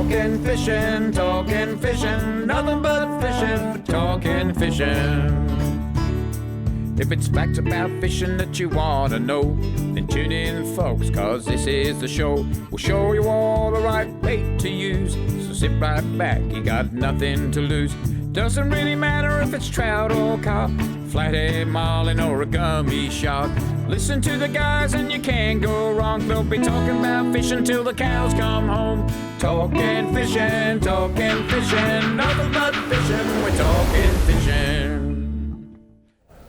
talking fishing, nothing but fishing, talking fishing. If it's facts about fishing that you want to know, then tune in, folks, cause this is the show. We'll show you all the right bait to use, so sit right back, you got nothing to lose. Doesn't really matter if it's trout or carp, flathead, marlin or a gummy shark. Listen to the guys and you can't go wrong. They'll be talking about fishing till the cows come home. Talking fishing, nothing but fishing, we're talking fishing.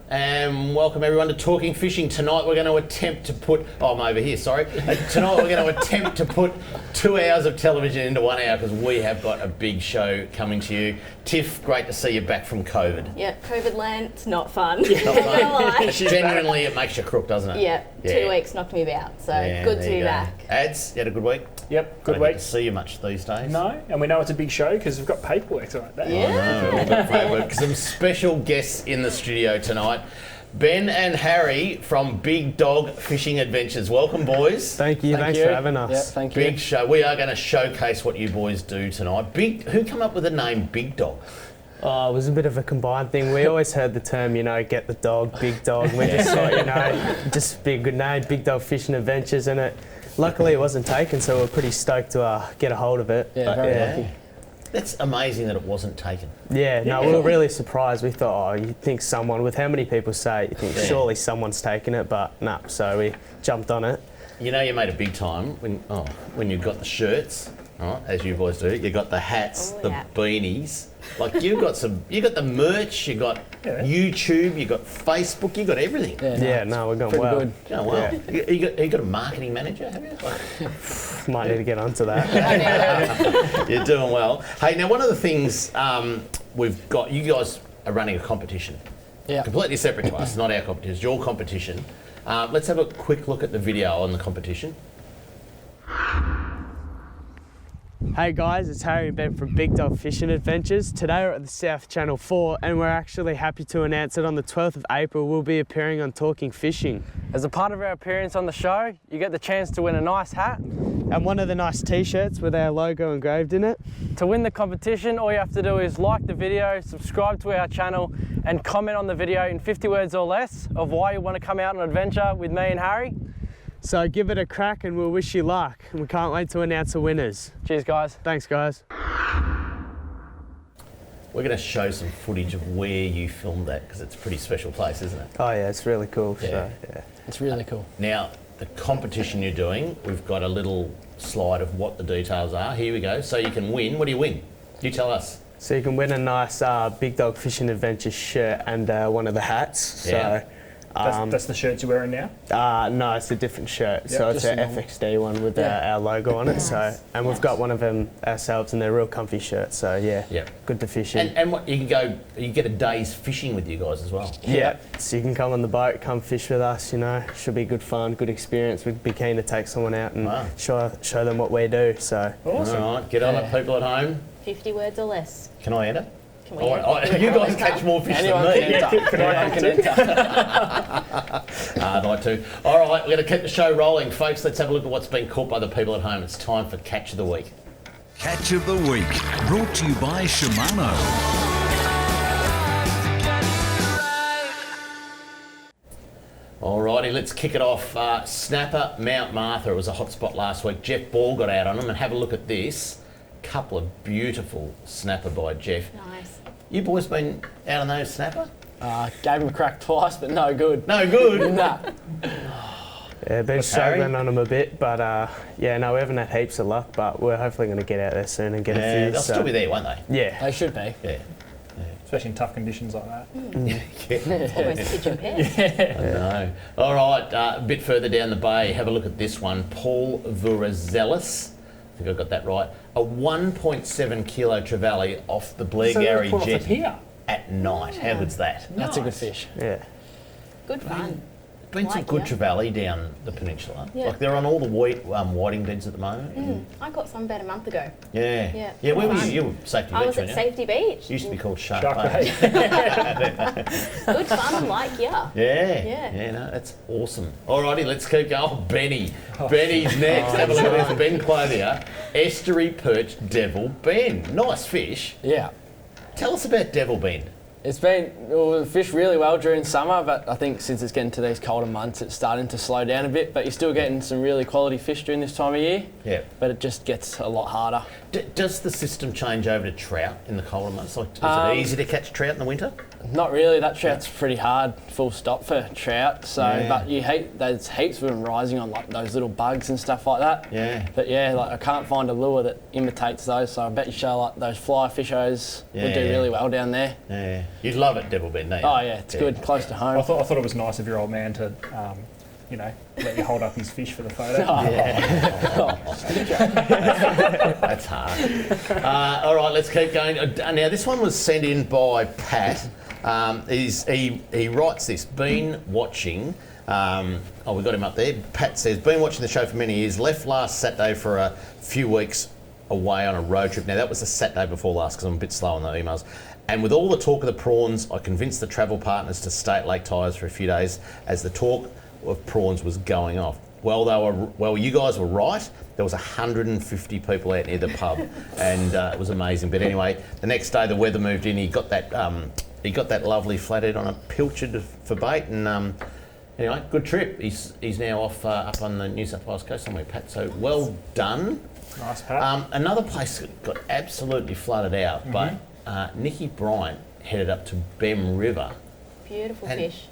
And welcome everyone to Talking Fishing. Tonight we're going to attempt to put, I'm over here, sorry. Tonight we're going to attempt to put 2 hours of television into 1 hour because we have got a big show coming to you. Tiff, great to see you back from COVID. Yeah, COVID land, it's not fun. Not fun. Genuinely, it makes you crook, doesn't it? Yeah, 2 weeks knocked me about, so good to be back. Ads, you had a good week? Yep, good Don't week. get to see you much these days. No, and we know it's a big show because we've got paperwork like that. Yeah. Some special guests in the studio tonight. Ben and Harry from Big Dog Fishing Adventures. Welcome, boys. Thank you. Thanks for having us. Yeah, thank you. Big show. We are going to showcase what you boys do tonight. Who come up with the name Big Dog? Oh, it was a bit of a combined thing. We always heard the term, get the dog, big dog. We just thought, just be a good name, Big Dog Fishing Adventures, and luckily it wasn't taken, so we're pretty stoked to get a hold of it. Yeah, very lucky. That's amazing that it wasn't taken. Yeah, we were really surprised. We thought, you'd think someone, with how many people say it, you think surely someone's taken it, but no, so we jumped on it. You made a big time when you got the shirts, as you boys do. You got the hats, the beanies. Like you got the merch, you got YouTube, you got Facebook, you got everything. We're going well. Good. Oh, well. Yeah. You got a marketing manager, have you? Might need to get onto that. You're doing well. Hey, now one of the things we've got, you guys are running a competition. Yeah. Completely separate to us, not our competition, it's your competition. Let's have a quick look at the video on the competition. Hey guys, it's Harry and Ben from Big Dog Fishing Adventures. Today we're at the South Channel 4 and we're actually happy to announce that on the 12th of April we'll be appearing on Talking Fishing. As a part of our appearance on the show, you get the chance to win a nice hat. And one of the nice t-shirts with our logo engraved in it. To win the competition, all you have to do is like the video, subscribe to our channel and comment on the video in 50 words or less of why you want to come out on an adventure with me and Harry. So give it a crack and we'll wish you luck. And we can't wait to announce the winners. Cheers, guys. Thanks, guys. We're going to show some footage of where you filmed that because it's a pretty special place, isn't it? Oh yeah, it's really cool. Yeah. So, It's really cool. Now, the competition you're doing, we've got a little slide of what the details are. Here we go. So you can win. What do you win? You tell us. So you can win a nice Big Dog Fishing Adventures shirt and one of the hats. Yeah. So, That's the shirts you're wearing now? no, it's a different shirt. Yep, so it's just an a normal. FXD one with our logo on it. So, and we've got one of them ourselves, and they're real comfy shirts. So good to fish in. And what you get a day's fishing with you guys as well. Yeah, so you can come on the boat, come fish with us. Should be good fun, good experience. We'd be keen to take someone out and show them what we do. So Awesome. All right, get on it, people at home. 50 words or less. Can I enter? Can we You guys catch more fish than me. I'd like to. All right, we're going to keep the show rolling, folks. Let's have a look at what's been caught by the people at home. It's time for Catch of the Week. Catch of the Week, brought to you by Shimano. Alrighty, let's kick it off. Snapper, Mount Martha. It was a hot spot last week. Jeff Ball got out on him, and have a look at this. Couple of beautiful snapper by Jeff. Nice. You boys been out on those snapper? Gave him a crack twice, but no good. No good? Nah. been struggling on them a bit, but we haven't had heaps of luck, but we're hopefully going to get out there soon and get a few. They'll still be there, won't they? Yeah. They should be. Yeah. Especially in tough conditions like that. It's almost pigeon pet. I know. All right, a bit further down the bay, have a look at this one. Paul Vurazelis. I think I got that right. A 1.7 kilo trevally off the Blairgowrie jetty here at night. How good's that? That's a good fish. Yeah. Good fun. been some Like, good yeah. trevally down the peninsula. Yeah. Like they're on all the whiting beds at the moment. I got some about a month ago. Yeah. Yeah. Where were you? Fun. You were Safety I Beach, was at weren't you? Safety Beach. It used to be called Shark Shark Bay. Good fun, like, yeah. Yeah, no, that's awesome. Alrighty, let's keep going. Oh, Benny. Benny's next. Have a look at this. Ben Clothier, Estuary Perch Devil Bend. Nice fish. Yeah. Tell us about Devil Bend. It's been, we fished really well during summer, but I think since it's getting to these colder months, it's starting to slow down a bit, but you're still getting some really quality fish during this time of year. Yeah. But it just gets a lot harder. Does the system change over to trout in the colder months? Like, is it easy to catch trout in the winter? Not really, that trout's pretty hard, full stop for trout, so, Yeah. but there's heaps of them rising on like those little bugs and stuff like that. Yeah. But yeah, like I can't find a lure that imitates those, so I bet you show like those fly fishers would do Yeah. really well down there. Yeah. You'd love it, Devil Bend, don't you? Oh yeah, it's good, close to home. I thought it was nice of your old man to, let you hold up his fish for the photo. That's hard. All right, let's keep going. Now, this one was sent in by Pat. He writes this, been watching, we got him up there. Pat says, been watching the show for many years, left last Saturday for a few weeks away on a road trip. Now, that was the Saturday before last because I'm a bit slow on the emails. And with all the talk of the prawns, I convinced the travel partners to stay at Lake Tyers for a few days as the talk of prawns was going off. Well, you guys were right. There was 150 people out near the pub, and it was amazing. But anyway, the next day the weather moved in. He got that lovely flathead on a pilchard for bait, and anyway, good trip. He's now off up on the New South Wales coast somewhere, Pat. So well done. Nice, Pat. Another place that got absolutely flooded out, but Nikki Bryant headed up to Bem River. Beautiful And- fish.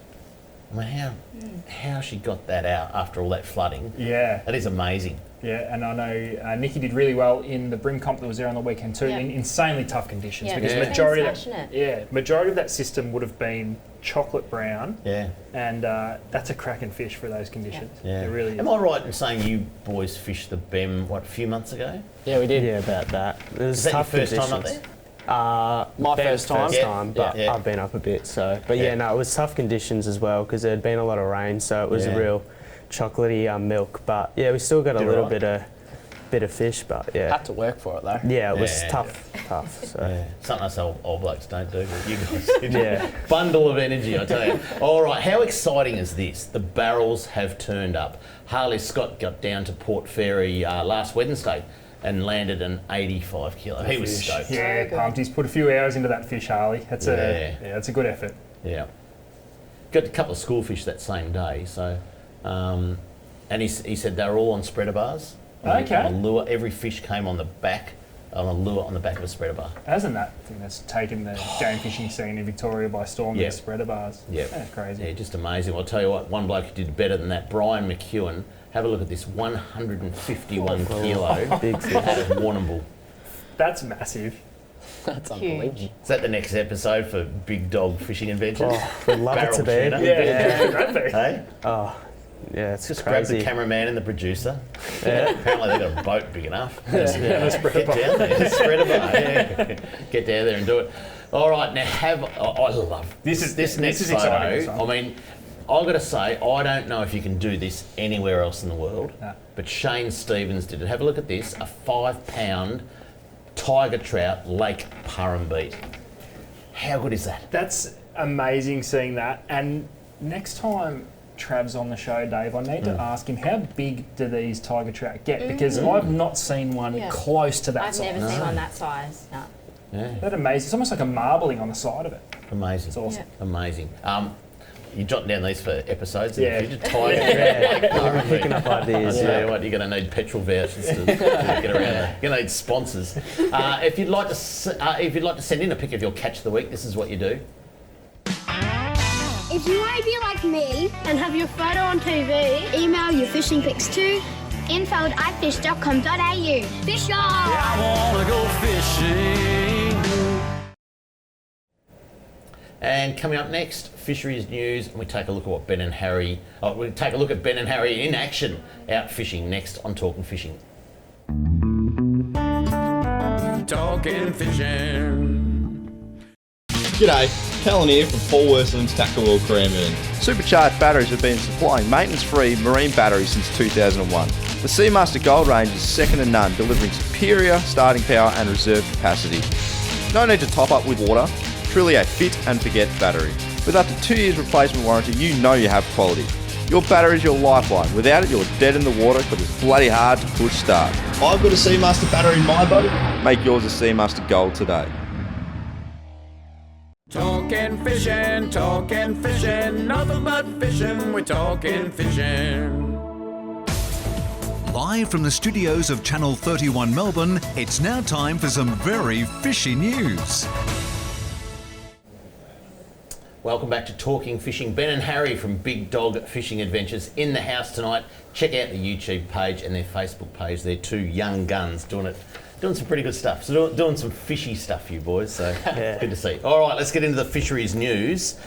I mean, how she got that out after all that flooding? Yeah. That is amazing. Yeah, and I know Nikki did really well in the Brim Comp that was there on the weekend too, Yeah. in insanely tough conditions. Yeah, because she's been majority of smashing majority of that system would have been chocolate brown, Yeah. and that's a cracking fish for those conditions. Yeah. It really is. Am I right in saying you boys fished the Bem, a few months ago? Yeah, we did. Yeah, about that. It was Is that your tough first time up conditions. there? My Ben's first time. Yeah. but Yeah. I've been up a bit. So, but Yeah. yeah, no, it was tough conditions as well because there had been a lot of rain, so it was Yeah. a real chocolatey milk. But yeah, we still got a Did little alright. bit of fish. But yeah, Had to work for it though. yeah, it was Yeah. tough. So Yeah. Something us old blokes don't do, but you guys did. yeah, Bundle of energy, I tell you. All right, how exciting is this? The barrels have turned up. Harley Scott got down to Port Fairy last Wednesday and landed an 85 kilo. He was stoked. Yeah, good. pumped. He's put a few hours into that fish, Harley. That's it's a good effort. Yeah. Got a couple of schoolfish that same day, so and he said they were all on spreader bars. Okay. On a lure. Every fish came on the back, on a lure on the back of a spreader bar. Hasn't that thing that's taken the game fishing scene in Victoria by storm? Yeah. These spreader bars. Yeah. That's crazy. Yeah, just amazing. I'll tell you what, one bloke who did better than that, Brian McEwen. Have a look at this, 151 kilo big fish. out of Warrnambool. That's massive. That's unbelievable. Huge. Is that the next episode for Big Dog Fishing Adventures? Oh, we'd love it Barrel to be. tuna. That'd be. Hey? Oh, yeah, it's Just grab the crazy. cameraman and the producer. Yeah. Apparently they've got a boat big enough. Let's spread Get it by. down there, spread a bar. Yeah. Get down there and do it. All right, now I love This next is photo. exciting, this one. I mean, I've got to say, I don't know if you can do this anywhere else in the world, No. but Shane Stevens did it. Have a look at this, a 5-pound tiger trout, Lake Purrumbete. How good is that? That's amazing seeing that. And next time Trav's on the show, Dave, I need to ask him, how big do these tiger trout get? Because I've not seen one Yeah. close to that I've size. never seen one that size. No. Yeah, That's amazing. It's almost like a marbling on the side of it. amazing. It's awesome. Amazing. You're jotting down these for episodes in Yeah. the future. Tiger trout, Lake We're Purrumbete. picking up ideas. Yeah, Yeah. what, you're going to need petrol vouchers to get around there. You're going to need sponsors. If you'd like to send in a pic of your catch of the week, this is what you do. If you want to be like me and have your photo on TV, email your fishing pics to info@ifish.com.au. Fish on! I wanna go fishing. And coming up next, Fisheries news, and we take a look at what Ben and Harry. We take a look at Ben and Harry in action out fishing next on Talking Fishing. Talking fishing. G'day, Callan here from Paul Worsland's Tackle World Kramer. Supercharged batteries have been supplying maintenance-free marine batteries since 2001. The Seamaster Gold range is second to none, delivering superior starting power and reserve capacity. No need to top up with water, truly a fit and forget battery. With up to 2 years replacement warranty, you know you have quality. Your battery is your lifeline. Without it, you're dead in the water because it's bloody hard to push start. I've got a Seamaster battery in my boat. Make yours a Seamaster Gold today. Talking fishing, nothing but fishing, we're talking fishing. Live from the studios of Channel 31 Melbourne, it's now time for some very fishy news. Welcome back to Talking Fishing. Ben and Harry from Big Dog Fishing Adventures in the house tonight. Check out the YouTube page and their Facebook page. They're two young guns doing some pretty good stuff. So doing some fishy stuff, you boys. So good to see. All right, let's get into the fisheries news.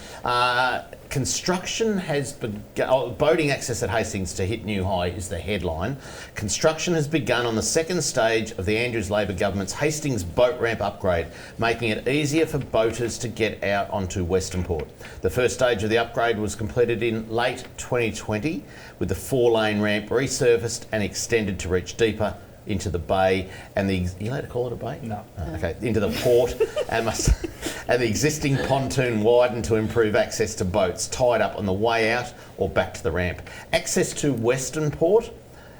Construction has begun. Boating access at Hastings to hit new high is the headline. Construction has begun on the second stage of the Andrews Labor government's Hastings boat ramp upgrade, making it easier for boaters to get out onto Western Port. The first stage of the upgrade was completed in late 2020, with the 4-lane ramp resurfaced and extended to reach deeper into the bay and you allowed to call it a bay? No. Okay, into the port and the existing pontoon widened to improve access to boats tied up on the way out or back to the ramp. Access to Western Port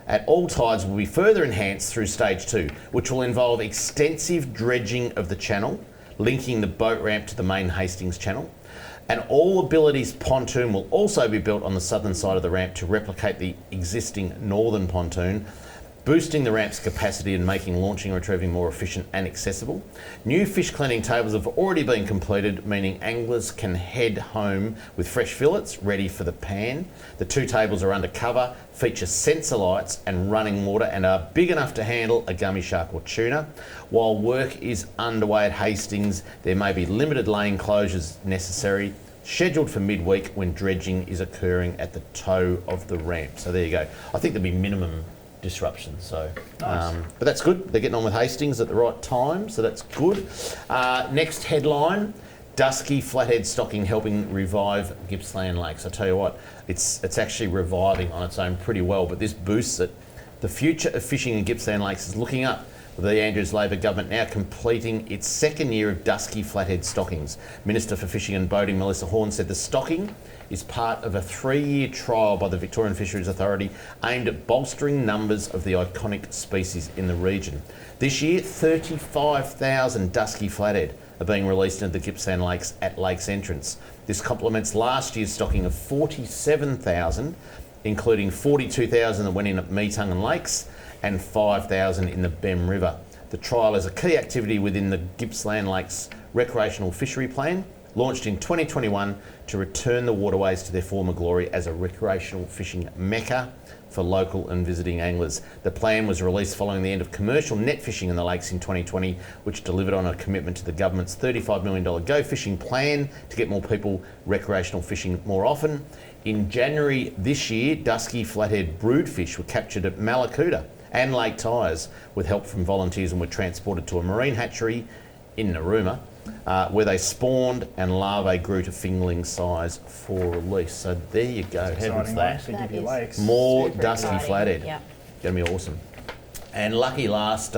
at all tides will be further enhanced through stage 2, which will involve extensive dredging of the channel, linking the boat ramp to the main Hastings channel. And All Abilities pontoon will also be built on the southern side of the ramp to replicate the existing northern pontoon, boosting the ramp's capacity and making launching and retrieving more efficient and accessible. New fish cleaning tables have already been completed, meaning anglers can head home with fresh fillets ready for the pan. The 2 tables are undercover, feature sensor lights and running water, and are big enough to handle a gummy shark or tuna. While work is underway at Hastings, there may be limited lane closures necessary, scheduled for midweek when dredging is occurring at the toe of the ramp. So there you go. I think there'll be minimum disruption. So, nice. But that's good. They're getting on with Hastings at the right time, so that's good. Next headline: dusky flathead stocking helping revive Gippsland Lakes. I tell you what, it's actually reviving on its own pretty well, but this boosts it. The future of fishing in Gippsland Lakes is looking up, with the Andrews Labor government now completing its second year of dusky flathead stockings. Minister for Fishing and Boating Melissa Horne said the stocking is part of a 3-year trial by the Victorian Fisheries Authority aimed at bolstering numbers of the iconic species in the region. This year, 35,000 dusky flathead are being released into the Gippsland Lakes at Lakes Entrance. This complements last year's stocking of 47,000, including 42,000 that went in at Meetungan Lakes and 5,000 in the Bem River. The trial is a key activity within the Gippsland Lakes Recreational Fishery Plan, launched in 2021 to return the waterways to their former glory as a recreational fishing mecca for local and visiting anglers. The plan was released following the end of commercial net fishing in the lakes in 2020, which delivered on a commitment to the government's $35 million Go Fishing plan to get more people recreational fishing more often. In January this year, dusky flathead broodfish were captured at Malakuta and Lake Tyers with help from volunteers and were transported to a marine hatchery in Narooma, where they spawned and larvae grew to fingerling size for release. So there you go. Heavens that. More dusky flathead. Yep. Going to be awesome. And lucky last,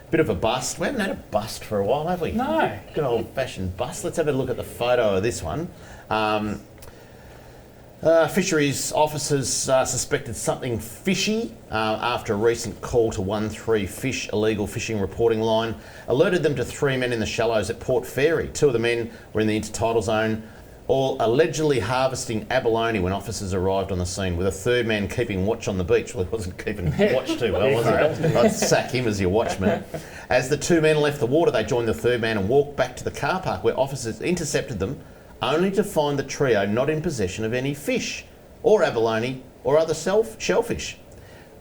bit of a bust. We haven't had a bust for a while, have we? No. Good old-fashioned bust. Let's have a look at the photo of this one. Fisheries officers suspected something fishy after a recent call to 13 Fish illegal fishing reporting line alerted them to 3 men in the shallows at Port Fairy. 2 of the men were in the intertidal zone, all allegedly harvesting abalone when officers arrived on the scene, with a 3rd man keeping watch on the beach. Well, he wasn't keeping watch too well, was he? I'd sack him as your watchman. As the 2 men left the water, they joined the 3rd man and walked back to the car park, where officers intercepted them, only to find the trio not in possession of any fish or abalone or other shellfish.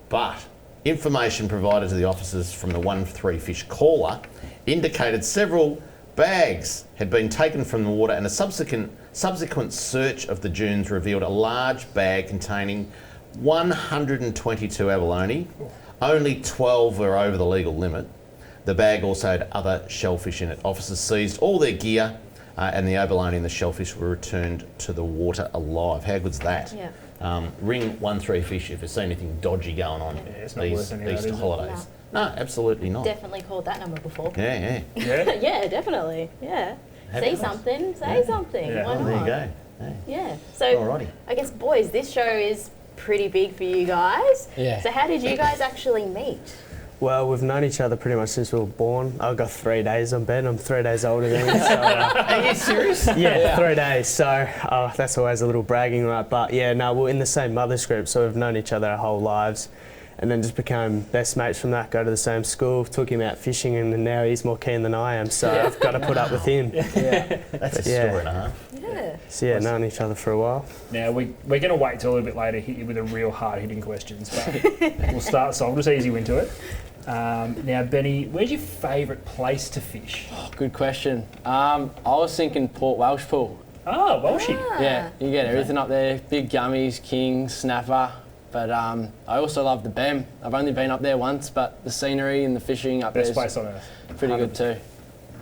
But information provided to the officers from the 13 Fish caller indicated several bags had been taken from the water, and a subsequent search of the dunes revealed a large bag containing 122 abalone. Only 12 were over the legal limit. The bag also had other shellfish in it. Officers seized all their gear, and the abalone and the shellfish were returned to the water alive. How good's that? Yeah. Ring 13 fish if there's seen anything dodgy going on it's not worth any of that, Easter is it? holidays. No, absolutely not. Definitely called that number before. Yeah. Yeah, definitely. Yeah. Have See you? something, say something. Yeah. Why Oh, not? there you go. Yeah. So Alrighty. I guess, boys, this show is pretty big for you guys. Yeah. So how did you guys actually meet? Well, we've known each other pretty much since we were born. I've got 3 days on Ben. I'm 3 days older than him. So, Are you serious? yeah, 3 days. So that's always a little bragging right. But yeah, no, we're in the same mother's group, so we've known each other our whole lives. And then just became best mates from that, go to the same school, took him out fishing, and now he's more keen than I am, so I've got to put up with him. That's a story and a half. Yeah. So yeah, known each other for a while. Now, we're going to wait till a little bit later to hit you with the real hard-hitting questions, but we'll start, so I'll just ease you into it. Now, Benny, where's your favourite place to fish? Oh, good question. I was thinking Port Welsh Pool. Oh, Welshie. Yeah, you get everything up there. Big gummies, king, snapper. But I also love the BEM. I've only been up there once, but the scenery and the fishing up Best there place on earth. pretty good too.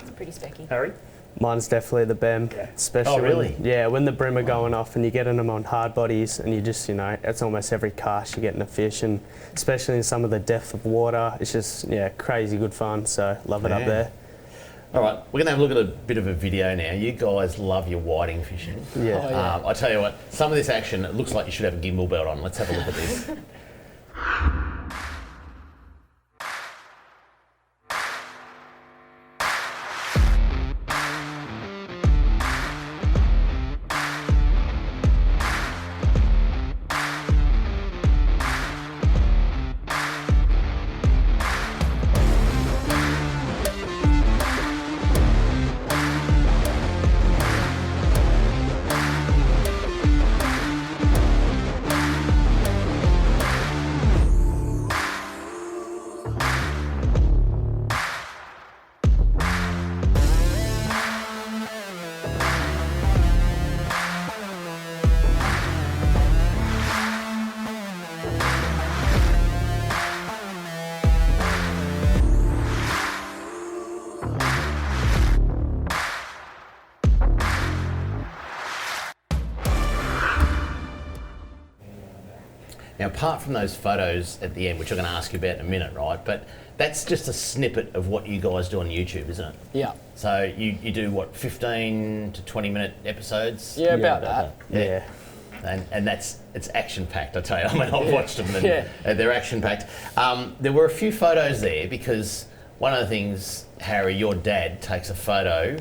It's pretty specky. Harry? Mine's definitely the BEM, especially Oh, really? when the brim are going off and you're getting them on hard bodies and you just, it's almost every cast you're getting a fish, and especially in some of the depth of water, it's just, crazy good fun, so love it up there. All right, we're going to have a look at a bit of a video now. You guys love your whiting fishing. Yeah. I tell you what, some of this action, it looks like you should have a gimbal belt on. Let's have a look at this. Now, apart from those photos at the end, which I'm going to ask you about in a minute, right? But that's just a snippet of what you guys do on YouTube, isn't it? Yeah. So you do, what, 15 to 20-minute episodes? Yeah, about that. Yeah. And it's action-packed, I tell you. I mean, I've watched them and they're action-packed. There were a few photos there because one of the things, Harry, your dad takes a photo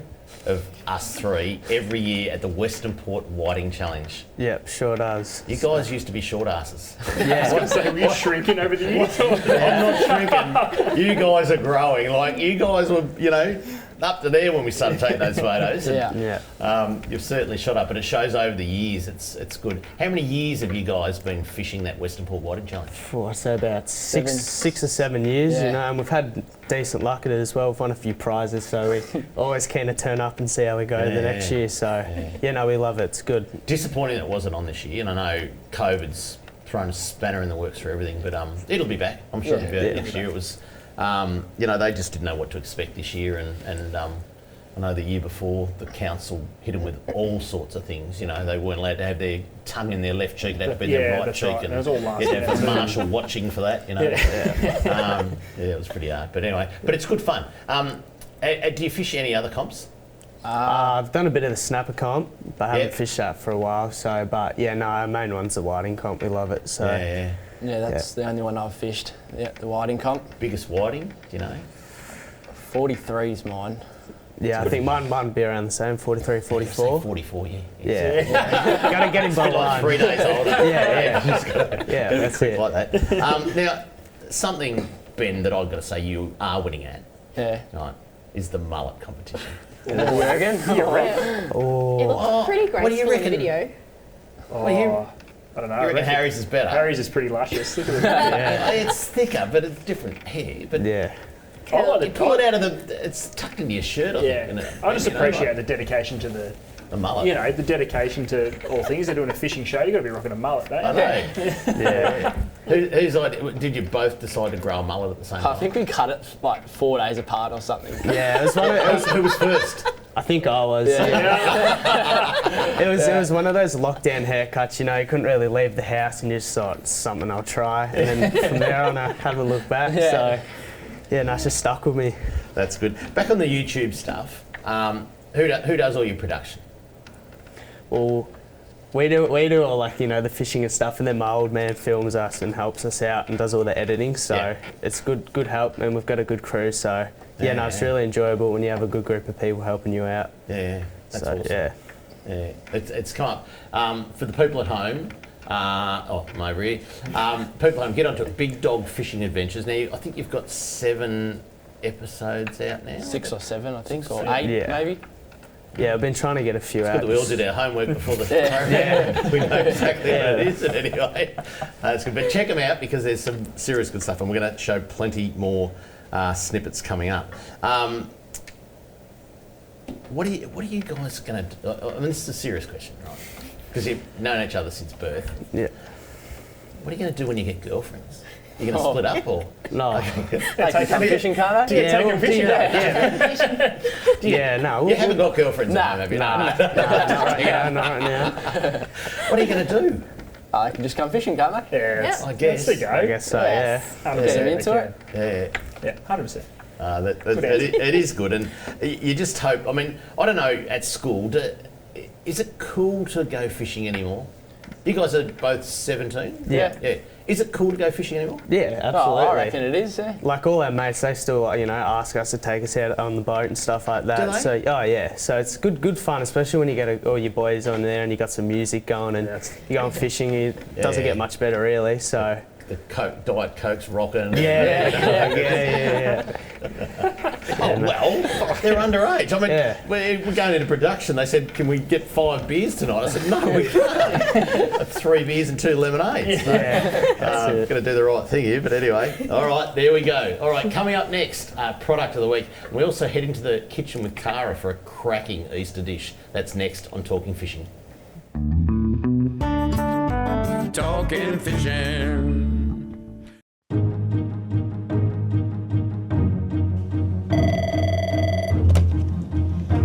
of us three every year at the Western Port Whiting Challenge. Yep, sure does. You guys used to be short asses. Yeah. I was going to say, were you shrinking over the years? I'm not shrinking. You guys are growing. Like, you guys were, up to there when we started taking those photos. You've certainly shot up, but it shows over the years. It's good. How many years have you guys been fishing that Western Port Whiting Challenge? I'd say about six or 7 years, and we've had decent luck at it as well. We've won a few prizes, so we're always keen to turn up and see how we go the next year. So, we love it. It's good. Disappointing that it wasn't on this year, and I know COVID's thrown a spanner in the works for everything, but it'll be back. I'm sure it'll be back next year. It was, they just didn't know what to expect this year, and I know the year before the council hit them with all sorts of things. They weren't allowed to have their tongue in their left cheek; they had to be in their right cheek, right. and That was all last you had to have a marshal watching for that. It was pretty hard, but anyway, but it's good fun. Do you fish any other comps? I've done a bit of the snapper comp, but I haven't fished that for a while. So, our main one's the whiting comp. We love it. So, that's the only one I've fished. Yeah, the whiting comp. Biggest whiting, do you know? 43 is mine. Yeah, I think mine would be around the same, 43, 44. 44, Yeah. Got to get him by line. 3 days older. That's it. Like that. Now, something, Ben, that I've got to say you are winning at, right, is the mullet competition. Where again? It looks pretty graceful what do you reckon? in the video. I don't know. You reckon Harry's is better? Harry's is pretty luscious. It's thicker, but it's different hair. But you pull it out of it's tucked into your shirt, I think. I just appreciate the dedication to the mullet. The dedication to all things. They're doing a fishing show. You've got to be rocking a mullet, don't you? I know. Whose idea? Did you both decide to grow a mullet at the same time? I think we cut it like 4 days apart or something. Yeah, it was one of Who was first? I think I was. It was one of those lockdown haircuts, you know, you couldn't really leave the house and you just thought, it's something I'll try. And then from there on, I haven't looked back. So, yeah, no, it's just stuck with me. That's good. Back on the YouTube stuff, who does all your production? Well, we do all, like, you know, the fishing and stuff, and then my old man films us and helps us out and does all the editing. So it's good help, and we've got a good crew. So no, it's really enjoyable when you have a good group of people helping you out. Yeah, that's so, awesome. Yeah. It's come up for the people at home. My rear. People at home, get onto it. Big Dog Fishing Adventures. Now, I think you've got 7 episodes out now. 6 or 7, I think, or 8 maybe. Yeah, I've been trying to get a few out. We all did our homework before the show. We know exactly what it is anyway. That's good. But check them out because there's some serious good stuff, and we're going to show plenty more snippets coming up. What are you guys going to do? I mean, this is a serious question, right? Because you've known each other since birth. Yeah. What are you going to do when you get girlfriends? Are you going to split up or? No. Take them fishing, Kramer? Take them fishing. No. You haven't got girlfriends at home, have you? Not right now. What are you going to do? I can just come fishing, can't I? Yeah, I guess. That's the go. I guess so, Get them into it. Yeah. 100%. It is good, and you just hope. I mean, I don't know. At school, is it cool to go fishing anymore? You guys are both 17. Yeah. Is it cool to go fishing anymore? Yeah, absolutely. Oh, I reckon it is. Yeah. Like all our mates, they still, you know, ask us to take us out on the boat and stuff like that. Do they? So, so it's good fun, especially when you get all your boys on there and you got some music going and you go on fishing. It doesn't get much better, really. So. The Diet Coke's rocking. Yeah. Well, they're underage. I mean, we're going into production. They said, "Can we get 5 beers tonight?" I said, "No, we can't. 3 beers and 2 lemonades." Going to do the right thing here, but anyway. All right, there we go. All right, coming up next, product of the week. We also head into the kitchen with Cara for a cracking Easter dish. That's next on Talking Fishing. Talking fishing.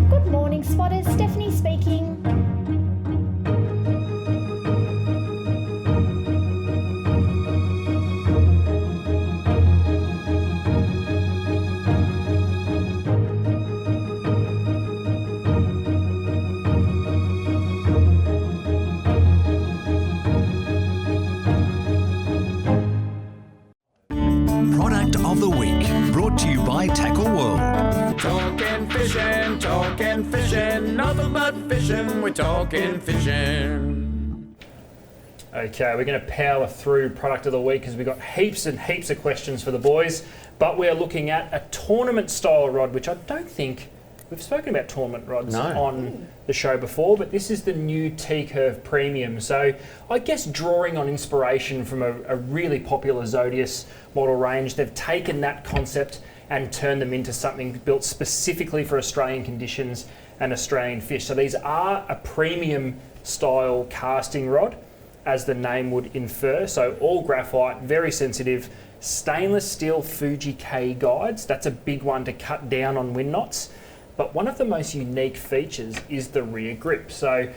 Good morning, spotters. Stephanie speaking. Product of the week, brought to you by Tackle World. Talking fishing, nothing but fishing, we're talking fishing. Okay, we're going to power through product of the week because we've got heaps and heaps of questions for the boys, but we're looking at a tournament style rod, which I don't think we've spoken about tournament rods on the show before, but this is the new T-Curve Premium. So I guess drawing on inspiration from a really popular Zodius model range, they've taken that concept and turned them into something built specifically for Australian conditions and Australian fish. So these are a premium style casting rod, as the name would infer. So all graphite, very sensitive, stainless steel Fuji K guides. That's a big one to cut down on wind knots. But one of the most unique features is the rear grip. So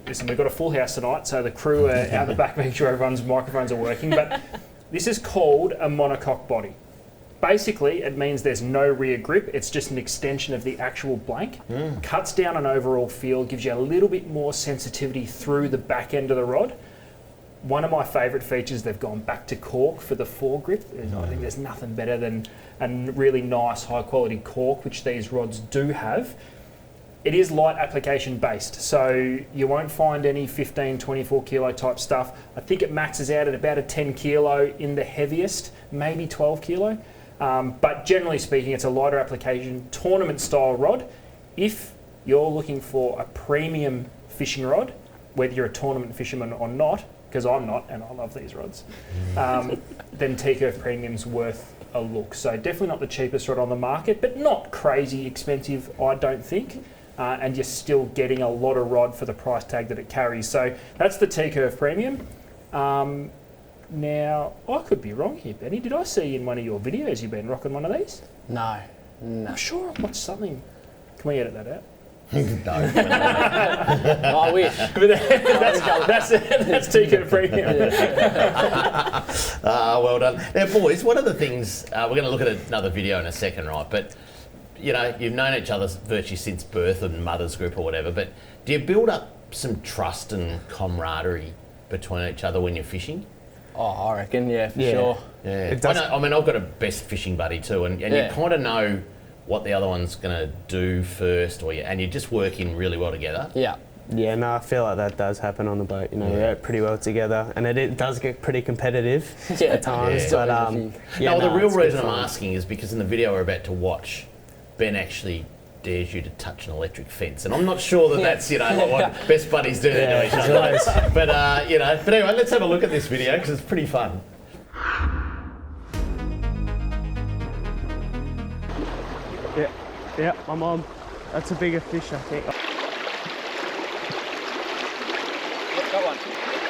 listen, we've got a full house tonight, so the crew are out the back making sure everyone's microphones are working. But this is called a monocoque body. Basically, it means there's no rear grip. It's just an extension of the actual blank. Cuts down on overall feel, gives you a little bit more sensitivity through the back end of the rod. One of my favourite features, they've gone back to cork for the foregrip. I think there's nothing better than a really nice, high quality cork, which these rods do have. It is light application based, so you won't find any 15, 24 kilo type stuff. I think it maxes out at about a 10 kilo in the heaviest, maybe 12 kilo. But generally speaking, it's a lighter application, tournament style rod. If you're looking for a premium fishing rod, whether you're a tournament fisherman or not, because I'm not, and I love these rods, then T-Curve Premium's worth a look. So definitely not the cheapest rod on the market, but not crazy expensive, I don't think. And you're still getting a lot of rod for the price tag that it carries. So that's the T-Curve Premium. Now, I could be wrong here, Benny. Did I see in one of your videos you've been rocking one of these? No. I'm sure I watched something Can we edit that out? No. I wish. That's TK Premium. Well done. Now, boys, one of the things, we're going to look at another video in a second, right? But, you know, you've known each other virtually since birth and mother's group or whatever, but do you build up some trust and camaraderie between each other when you're fishing? Oh, I reckon, yeah, for sure. Yeah. I mean, I've got a best fishing buddy too, and you kind of know what the other one's going to do first, and you're just working really well together. Yeah. Yeah, no, I feel like that does happen on the boat. You know, we work pretty well together, and it does get pretty competitive at times. Yeah. But the real reason I'm asking is because in the video we're about to watch, Ben actually dares you to touch an electric fence, and I'm not sure that that's what best buddies do to each other. But but anyway, let's have a look at this video because it's pretty fun. Yeah, my mum. That's a bigger fish, I think. Got one.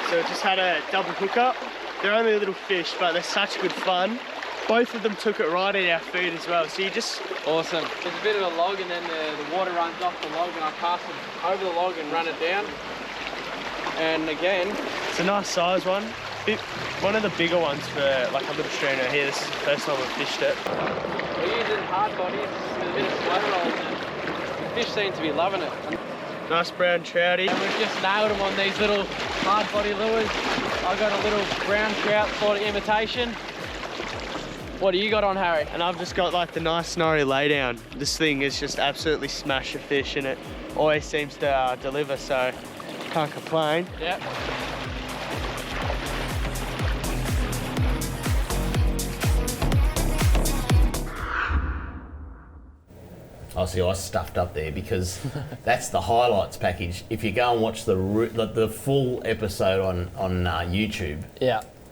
So just had a double hookup. They're only a little fish, but they're such good fun. Both of them took it right in our food as well. So you just awesome. There's a bit of a log, and then the water runs off the log, and I cast it over the log and run it down. And again, it's a nice size one. One of the bigger ones for like a little streamer here. This is the first time we've fished it. We're using hard bodies with a bit of flow roll, and the fish seem to be loving it. Nice brown trouty. And we've just nailed them on these little hard body lures. I've got a little brown trout sort of imitation. What do you got on, Harry? And I've just got like the nice snorri laydown. This thing is just absolutely smashed a fish, and it always seems to deliver, so can't complain. Yep. Oh, see, I stuffed up there because that's the highlights package. If you go and watch the full episode on YouTube,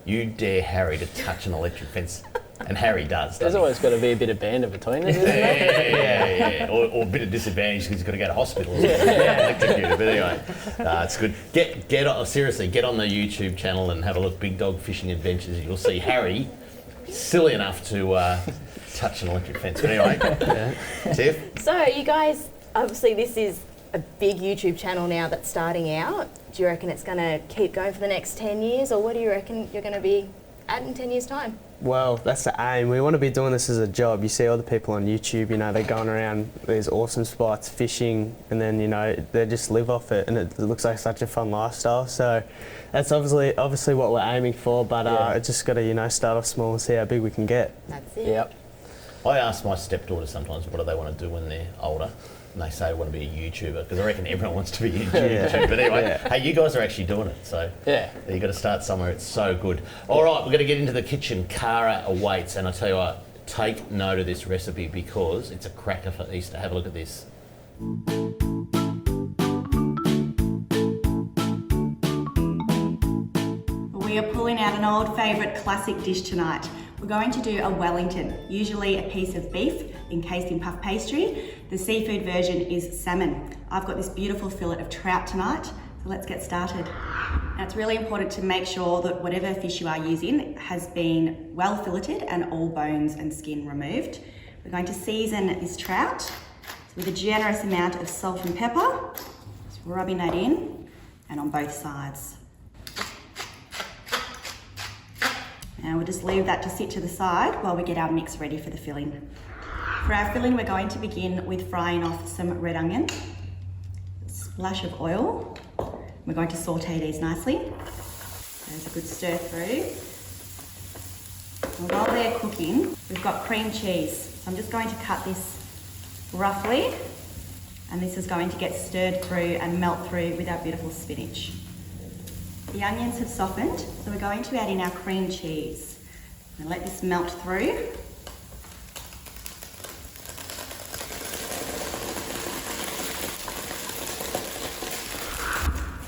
you dare Harry to touch an electric fence, and Harry does. There's always got to be a bit of banter between us, isn't there? Yeah. Or a bit of disadvantage because he's got to go to hospital. Electrocuted. But anyway, it's good. Get on the YouTube channel and have a look. Big Dog Fishing Adventures. You'll see Harry silly enough to touch an electric fence. But anyway, Tiff? So you guys, obviously this is a big YouTube channel now that's starting out. Do you reckon it's going to keep going for the next 10 years, or what do you reckon you're going to be at in 10 years' time? Well, that's the aim. We want to be doing this as a job. You see all the people on YouTube, they're going around these awesome spots, fishing, and then, they just live off it, and it looks like such a fun lifestyle. So that's obviously what we're aiming for, but it's just got to, start off small and see how big we can get. That's it. Yep. I ask my stepdaughter sometimes what do they want to do when they're older, and they say they want to be a YouTuber, because I reckon everyone wants to be a YouTuber. But anyway, hey, you guys are actually doing it, so you've got to start somewhere. It's so good. All right, we're going to get into the kitchen. Cara awaits, and I tell you what, take note of this recipe because it's a cracker for Easter. Have a look at this. We are pulling out an old favourite classic dish tonight. We're going to do a Wellington, usually a piece of beef encased in puff pastry. The seafood version is salmon. I've got this beautiful fillet of trout tonight, so let's get started. Now it's really important to make sure that whatever fish you are using has been well filleted and all bones and skin removed. We're going to season this trout with a generous amount of salt and pepper, just rubbing that in, and on both sides. And we'll just leave that to sit to the side while we get our mix ready for the filling. For our filling, we're going to begin with frying off some red onion, a splash of oil. We're going to saute these nicely. There's a good stir through. And while they're cooking, we've got cream cheese. So I'm just going to cut this roughly, and this is going to get stirred through and melt through with our beautiful spinach. The onions have softened, so we're going to add in our cream cheese and let this melt through.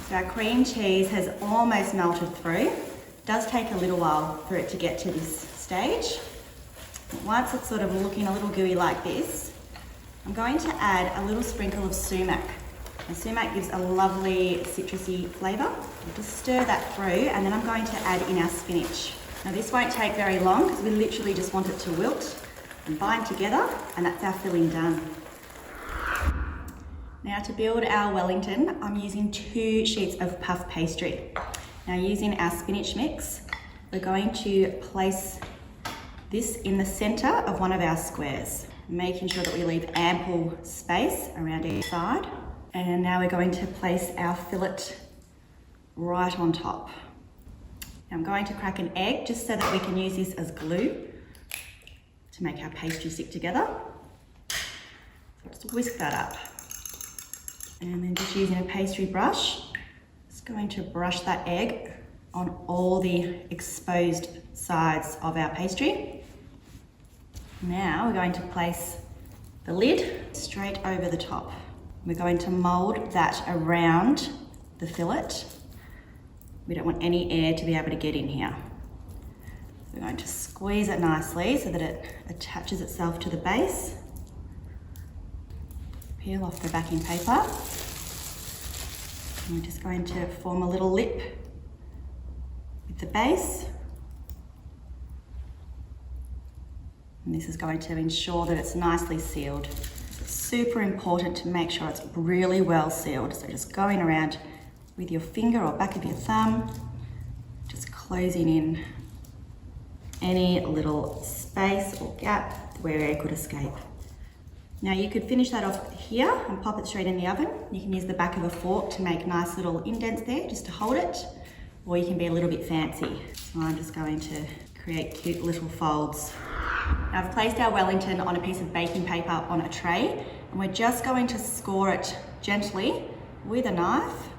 So our cream cheese has almost melted through. It does take a little while for it to get to this stage. But once it's sort of looking a little gooey like this, I'm going to add a little sprinkle of sumac. And sumac gives a lovely citrusy flavour. We'll just stir that through, and then I'm going to add in our spinach. Now this won't take very long because we literally just want it to wilt and bind together, and that's our filling done. Now to build our Wellington, I'm using 2 sheets of puff pastry. Now using our spinach mix, we're going to place this in the centre of one of our squares, making sure that we leave ample space around each side. And now we're going to place our fillet right on top. Now I'm going to crack an egg just so that we can use this as glue to make our pastry stick together. So just whisk that up. And then just using a pastry brush, just going to brush that egg on all the exposed sides of our pastry. Now we're going to place the lid straight over the top. We're going to mould that around the fillet. We don't want any air to be able to get in here. We're going to squeeze it nicely so that it attaches itself to the base. Peel off the backing paper. And we're just going to form a little lip with the base. And this is going to ensure that it's nicely sealed. It's super important to make sure it's really well sealed. So just going around with your finger or back of your thumb, just closing in any little space or gap where air could escape. Now you could finish that off here and pop it straight in the oven. You can use the back of a fork to make nice little indents there just to hold it, or you can be a little bit fancy. So I'm just going to create cute little folds. Now I've placed our Wellington on a piece of baking paper on a tray, and we're just going to score it gently with a knife,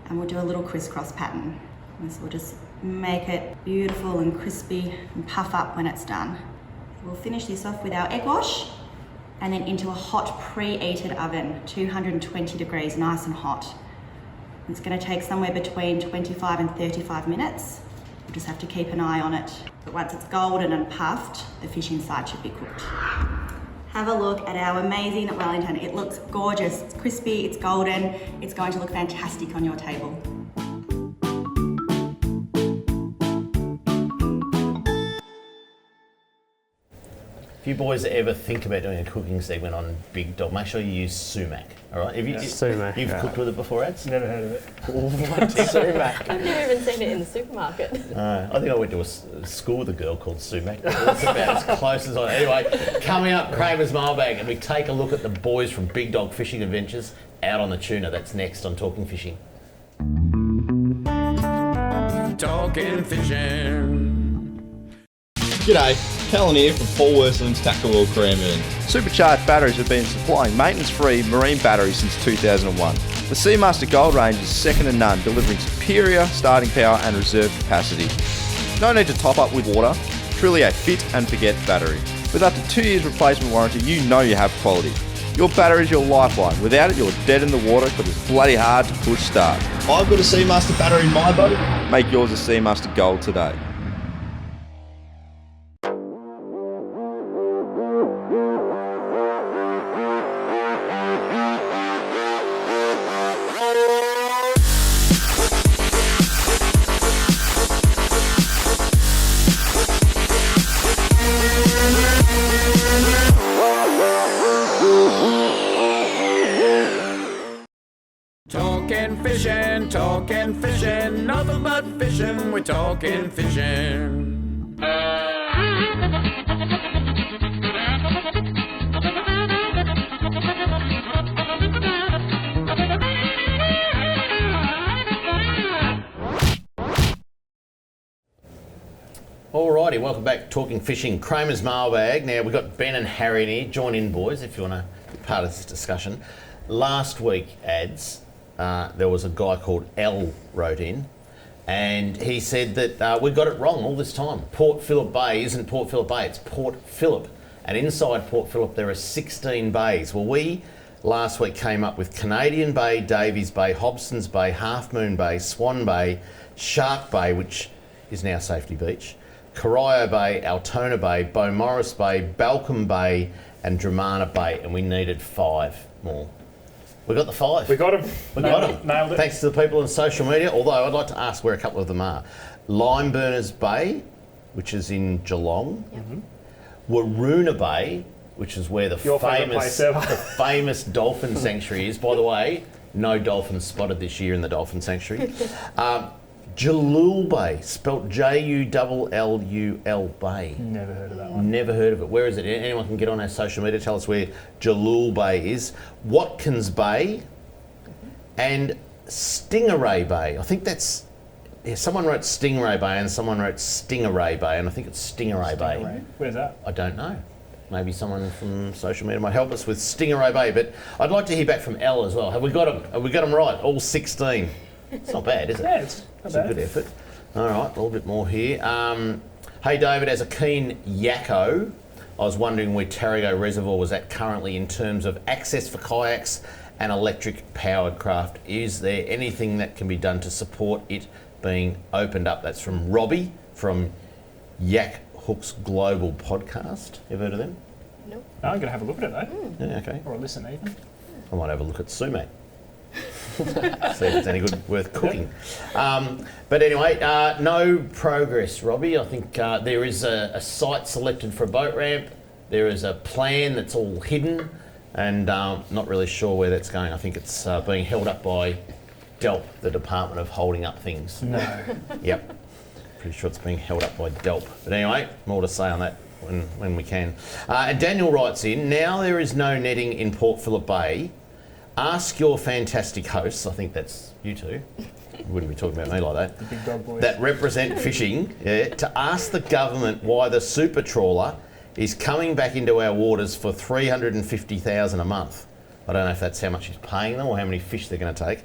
and we'll do a little crisscross pattern. And so we'll just make it beautiful and crispy and puff up when it's done. We'll finish this off with our egg wash, and then into a hot preheated oven, 220 degrees, nice and hot. It's going to take somewhere between 25 and 35 minutes. We'll just have to keep an eye on it. But once it's golden and puffed, the fish inside should be cooked. Have a look at our amazing Wellington. It looks gorgeous, it's crispy, it's golden. It's going to look fantastic on your table. If you boys ever think about doing a cooking segment on Big Dog, make sure you use sumac, all right? Sumac. You've cooked with it before, Ads? Never heard of it. What? Sumac? I've never even seen it in the supermarket. I think I went to a school with a girl called Sumac. That's about as close as I... Anyway, coming up, Kramer's mailbag, and we take a look at the boys from Big Dog Fishing Adventures out on the Tuna. That's next on Talking Fishing. Talking Fishing. G'day, Callan here from Paul Worsland's Tackle World Kramer. Supercharged batteries have been supplying maintenance-free marine batteries since 2001. The Seamaster Gold range is second to none, delivering superior starting power and reserve capacity. No need to top up with water, truly a fit and forget battery. With up to 2 years replacement warranty, you know you have quality. Your battery is your lifeline. Without it, you're dead in the water because it's bloody hard to push start. I've got a Seamaster battery in my boat. Make yours a Seamaster Gold today. Talking fishing, nothing but fishing, we're talking fishing. Alrighty, welcome back to Talking Fishing, Kramer's mailbag. Now we've got Ben and Harry in here. Join in, boys, if you want to be part of this discussion. Last week, Ads, there was a guy called L wrote in, and he said that we got it wrong all this time. Port Phillip Bay isn't Port Phillip Bay, it's Port Phillip. And inside Port Phillip there are 16 bays. Well, we last week came up with Canadian Bay, Davies Bay, Hobson's Bay, Half Moon Bay, Swan Bay, Shark Bay, which is now Safety Beach, Corio Bay, Altona Bay, Beaumaris Bay, Balcombe Bay and Dramana Bay, and we needed 5 more. We got the 5. We got them. We got them. Nailed it. Thanks to the people on social media, although I'd like to ask where a couple of them are. Limeburners Bay, which is in Geelong. Waroona Bay, which is where the Your favourite place ever. famous dolphin sanctuary is. By the way, no dolphins spotted this year in the dolphin sanctuary. Jalul Bay, spelt Jullul Bay. Never heard of that one. Never heard of it. Where is it? Anyone can get on our social media, tell us where Jalul Bay is. Watkins Bay and Stingray Bay. I think that's... Yeah, someone wrote Stingray Bay and someone wrote Stingeray Bay, and I think it's Stingeray Bay. Where's that? I don't know. Maybe someone from social media might help us with Stingeray Bay, but I'd like to hear back from Elle as well. Have we got them? Have we got them right? All 16. It's not bad, is it? Yeah, it's not bad. A good effort. All right, a little bit more here. Hey, David, as a keen yakko, I was wondering where Tarago Reservoir was at currently in terms of access for kayaks and electric-powered craft. Is there anything that can be done to support it being opened up? That's from Robbie from Yak Hooks Global Podcast. You ever heard of them? Nope. No, I'm going to have a look at it though. Yeah, okay. Or listen even. I might have a look at Sumac. See if it's any good, worth cooking. But anyway, no progress, Robbie. I think there is a site selected for a boat ramp. There is a plan that's all hidden, and not really sure where that's going. I think it's being held up by DELP, the Department of Holding Up Things. No. Yep. Pretty sure it's being held up by DELP. But anyway, more to say on that when we can. And Daniel writes in, now there is no netting in Port Phillip Bay. Ask your fantastic hosts, I think that's you two, you wouldn't be talking about me like that, The big dog boys. that represent fishing, to ask the government why the super trawler is coming back into our waters for $350,000 a month. I don't know if that's how much he's paying them or how many fish they're going to take.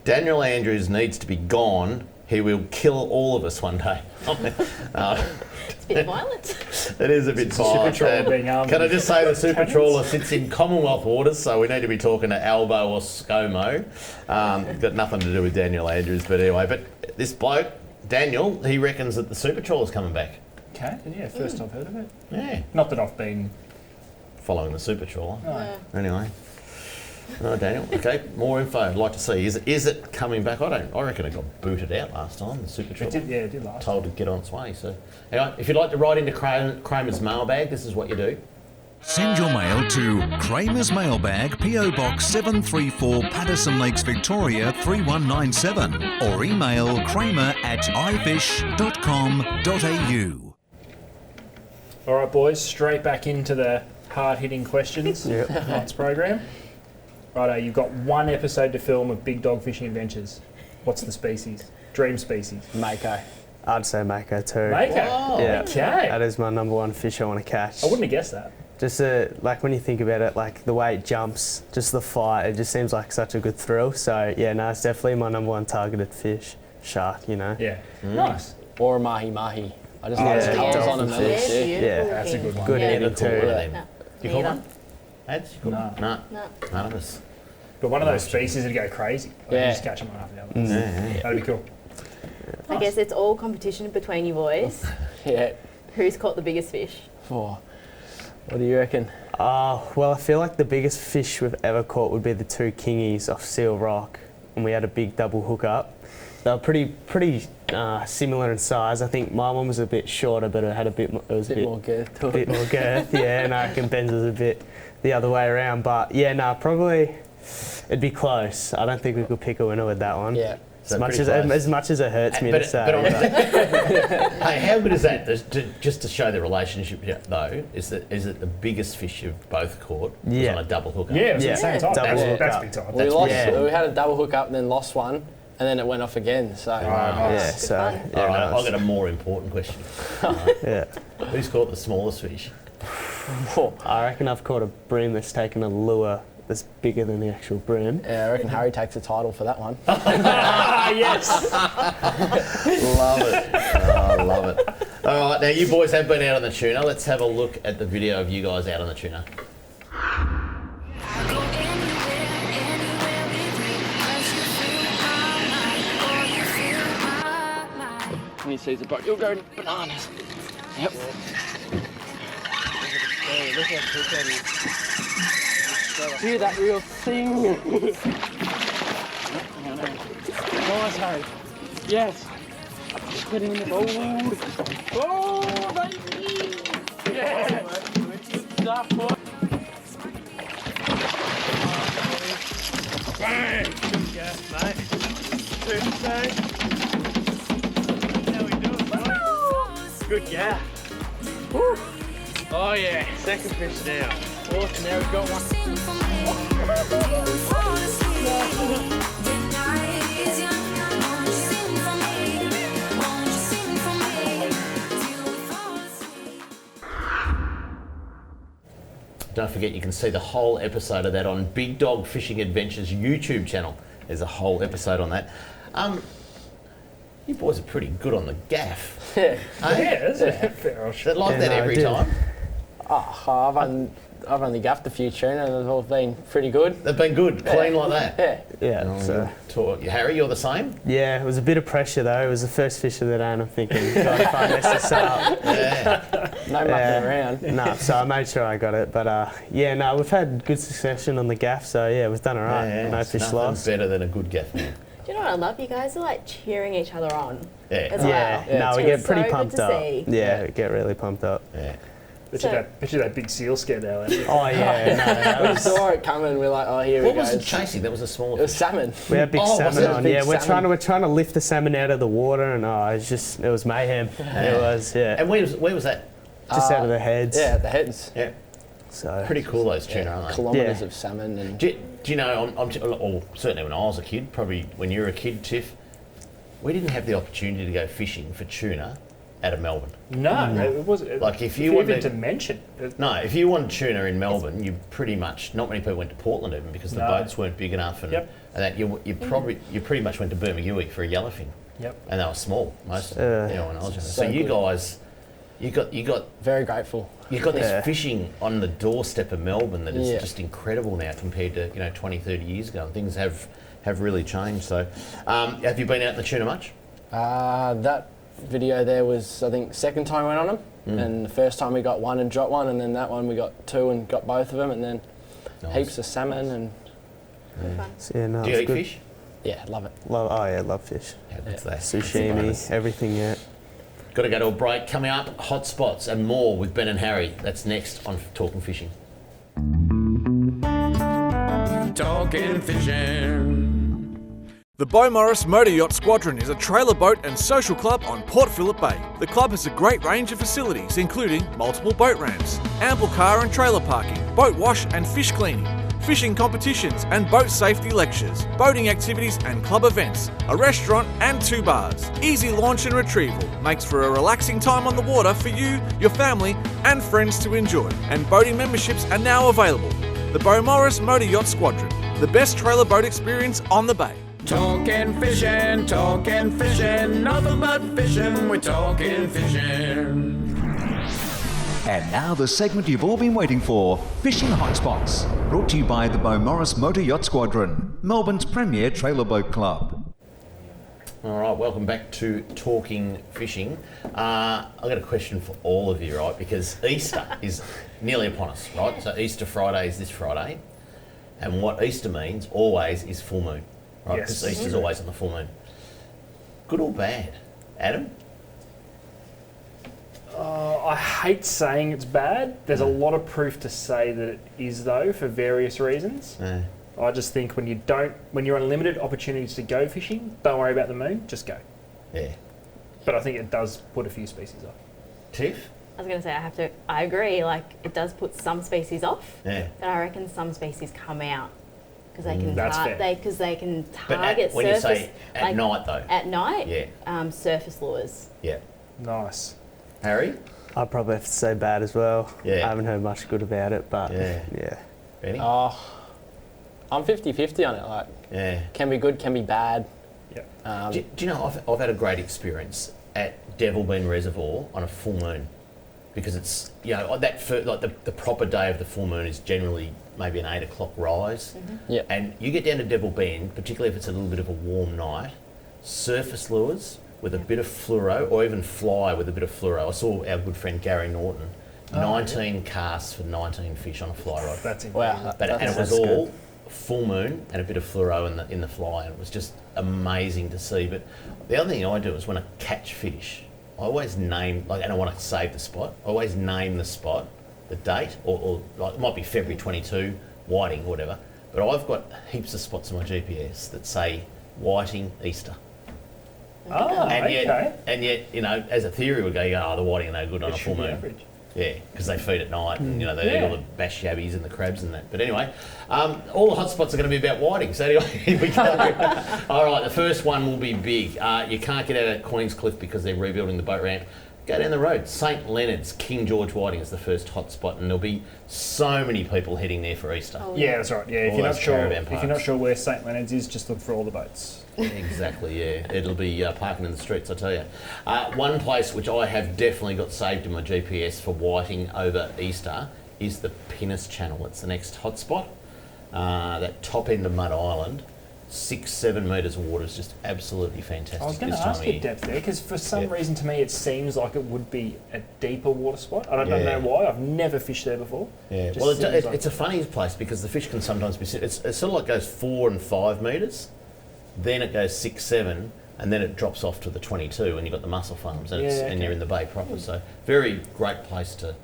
Daniel Andrews needs to be gone. He will kill all of us one day. It's a bit violent. It is a bit violent. Can I just say the super trawler sits in Commonwealth waters, so we need to be talking to Albo or ScoMo. Got nothing to do with Daniel Andrews, but anyway. But this bloke, Daniel, he reckons that the super trawler's coming back. Okay, yeah, first I've heard of it. Yeah. Not that I've been following the super trawler. No. Anyway. Oh, Daniel. Okay, more info. I'd like to see. Is it coming back? I reckon it got booted out last time. The super trawler. It did last. Told to get on its way. So, anyway, if you'd like to write into Kramer's mailbag, this is what you do. Send your mail to Kramer's Mailbag, PO Box 734, Patterson Lakes, Victoria 3197, or email kramer@ifish.com.au. All right, boys, straight back into the hard-hitting questions. Tonight's program. Righto, you've got one episode to film of Big Dog Fishing Adventures. What's the species? Dream species? Mako. I'd say Mako too. Mako? Yeah. Okay. That is my number one fish I want to catch. I wouldn't have guessed that. Just like when you think about it, like the way it jumps, just the fight, it just seems like such a good thrill. So yeah, no, it's definitely my number one targeted fish. Shark, you know. Yeah. Nice. Or a mahi-mahi. I just like the yeah, colours on them. dolphin fish. Yeah, That's a good one. Good Yeah, eating cool. too. What are they? You call Neither. one? Ads? You call No. one? No. None of us. But one of those species that'd go crazy. Like Yeah. You just catch them one after the other. Yeah. That'd be cool. I guess it's all competition between you boys. Yeah. Who's caught the biggest fish? Oh. What do you reckon? Well, I feel like the biggest fish we've ever caught would be the two kingies off Seal Rock, and we had a big double hookup. They were pretty similar in size. I think my one was a bit shorter, but it had a bit more girth to it. Bit more girth, yeah. And I reckon Ben's was a bit the other way around. But yeah, no, probably it'd be close. I don't think we could pick a winner with that one. Yeah. So as much as it hurts me to say. Hey, how good is that? Just to show the relationship, though, is it the biggest fish you've both caught? Yeah. Was on a double hookup. Yeah, it was at the same time. Double That's hookup. big time. We had a double hookup and then lost one, and then it went off again. So Yeah, so All right, yeah, I've got a more important question. yeah. Who's caught the smallest fish? I reckon I've caught a bream that's taken a lure that's bigger than the actual bream. yeah, I reckon Harry takes the title for that one. Yes. Love it. Oh, I love it. All right, now you boys have been out on the tuna. Let's have a look at the video of you guys out on the tuna. When he sees the boat, you'll go bananas. Yep. See that real thing? Nice, Harry. Yes. Put it in the bowl. Oh, baby! Yeah! Stop, boy. Good gaff, mate. Tuesday. How we doing, boys? Good gaff. Woo. Oh yeah, second fish now. Awesome, now we've got one. Don't forget, you can see the whole episode of that on Big Dog Fishing Adventures YouTube channel. There's a whole episode on that. You boys are pretty good on the gaff. Yeah, that's fair. Is it like that every time? Oh, I've only gaffed a few tuna and they've all been pretty good. They've been good, clean like that? Yeah. Yeah. So, Harry, you're the same? yeah, it was a bit of pressure though. It was the first fish of the day, and I'm thinking, God, if I mess this up. Yeah. No mucking around. No, so I made sure I got it. But we've had good succession on the gaff, so yeah, we've done all right. Yeah, No it's fish nothing lost. better than a good gaff man. Do you know what I love? You guys are like cheering each other on Yeah. as well. Yeah, no, we It's get so pretty good pumped to up. see. Yeah, we get really pumped up. Yeah. Bet you that big seal scared the hell out of you. Oh yeah, no, We saw it coming. We're like, oh, here we What go. was it chasing? That was a smaller It was fish. salmon. we had big Oh, was salmon it? on. Big Yeah, salmon. we're trying to lift the salmon out of the water, and it was mayhem. It was, yeah, And where was that? just out of the heads. Yeah, the heads. Yeah. So Pretty cool, those tuna, aren't they? Kilometres Yeah. of salmon and Do you know, or certainly when I was a kid, probably when you were a kid, Tiff, we didn't have the opportunity to go fishing for tuna out of Melbourne. No, it wasn't. Like if you you even wanted to mention. No, if you wanted tuna in Melbourne, you pretty much, not many people went to Portland even because the No. boats weren't big enough and, Yep. and that you pretty much went to Bermagui for a yellowfin. Yep. And they were small, most of them, when I was younger. So So you good. guys, you got very grateful. You've got Yeah. this fishing on the doorstep of Melbourne that is Yeah. just incredible now compared to 20, 30 years ago. And things have really changed. So, have you been out in the tuna much? That video there was, I think, second time we went on them. And the first time we got one and dropped one, and then that one we got two and got both of them, and then heaps of salmon and So, yeah, no, Do you it's eat good. fish? yeah, love it. Love fish. How good's that? Sushimi, everything. Yeah. Got to go to a break. Coming up, Hotspots and more with Ben and Harry. That's next on Talking Fishing. Talking fishing. The Beaumaris Motor Yacht Squadron is a trailer boat and social club on Port Phillip Bay. The club has a great range of facilities, including multiple boat ramps, ample car and trailer parking, boat wash and fish cleaning, fishing competitions and boat safety lectures, boating activities and club events, a restaurant and 2 bars. Easy launch and retrieval makes for a relaxing time on the water for you, your family and friends to enjoy. And boating memberships are now available. The Beaumaris Motor Yacht Squadron, the best trailer boat experience on the bay. Talking fishing, nothing but fishing, we're talking fishing. And now the segment you've all been waiting for, Fishing Hotspots, brought to you by the Beaumaris Motor Yacht Squadron, Melbourne's premier trailer boat club. All right, welcome back to Talking Fishing. I've got a question for all of you, right? Because Easter is nearly upon us, right? So Easter Friday is this Friday. And what Easter means always is full moon, right? Yes. Because Easter's always on the full moon. Good or bad? Adam? I hate saying it's bad. There's a lot of proof to say that it is, though, for various reasons. I just think when you're on limited opportunities to go fishing, don't worry about the moon, just go. Yeah. But I think it does put a few species off. Tiff? I was going to say, I agree, like it does put some species off, Yeah. but I reckon some species come out because they can That's fair. they can But target when you surface. say at night, though? At night, Yeah. surface lures. Yeah. Nice. Harry? I'd probably have to say bad as well. Yeah. I haven't heard much good about it, but yeah. Benny? I'm 50-50 on it. Like, Yeah. can be good, can be bad. Yeah. Do you know, I've had a great experience at Devil Bean Reservoir on a full moon, because it's, the proper day of the full moon is generally maybe an 8 o'clock rise. Yeah. And you get down to Devil Bean, particularly if it's a little bit of a warm night, surface lures with a bit of fluoro, or even fly with a bit of fluoro. I saw our good friend Gary Norton, 19 casts for 19 fish on a fly rod. That's Wow. And it was all full moon and a bit of fluoro in the fly, and it was just amazing to see. But the other thing I do is when I catch fish, I always name, and I want to save the spot, I always name the spot, the date, or like it might be February 22, whiting or whatever, but I've got heaps of spots on my GPS that say whiting Easter. Oh, and yet, you know, as a theory, we go, oh, the whiting are no good on a full moon. Average. Yeah, because they feed at night, and you know they eat all the bash yabbies and the crabs and that. But anyway, all the hotspots are going to be about whiting. So anyway, here we go. All right, the first one will be big. You can't get out of Queenscliff because they're rebuilding the boat ramp. Go down the road. St Leonard's King George Whiting is the first hotspot, and there'll be so many people heading there for Easter. Yeah, that's right. Yeah, if you're not sure where St Leonard's is, just look for all the boats. Exactly, yeah. It'll be parking in the streets, I tell you. One place which I have definitely got saved in my GPS for whiting over Easter is the Pinnis Channel. It's the next hotspot. That top end of Mud Island, 6-7 metres of water is just absolutely fantastic. I was going to ask you depth there, because for some reason to me it seems like it would be a deeper water spot. I don't know why. I've never fished there before. Yeah, well, it's a funny place because the fish can sometimes be... It's sort of like goes 4 and 5 metres. Then it goes 6-7, and then it drops off to the 22, and you've got the mussel farms, and, and you're in the bay proper. So very great place to